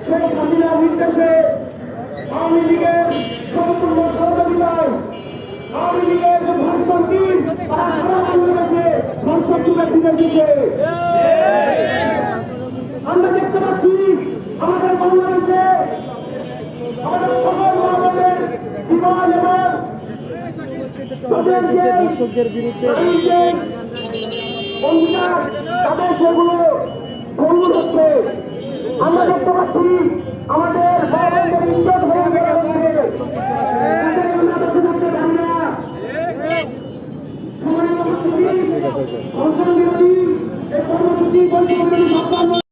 শেখ হাসিনার নির্দেশে আওয়ামী লীগের সম্পূর্ণ সহযোগিতায় আওয়ামী লীগের যে ধর্ষণ টিম তারা সারা বাংলাদেশে ধর্ষণ টিমের দিকে এসেছে। আমরা দেখতে পাচ্ছি আমাদের বাংলাদেশে আমাদের সকল মানুষের জীবন এবং দর্শকদের বিরুদ্ধে তাদের সেগুলো বন্ধ হচ্ছে। আমরা দেখতে পাচ্ছি আমাদের ইজ্জত হয়ে গেছে। ধর্ষণ বিরোধী এই কর্মসূচি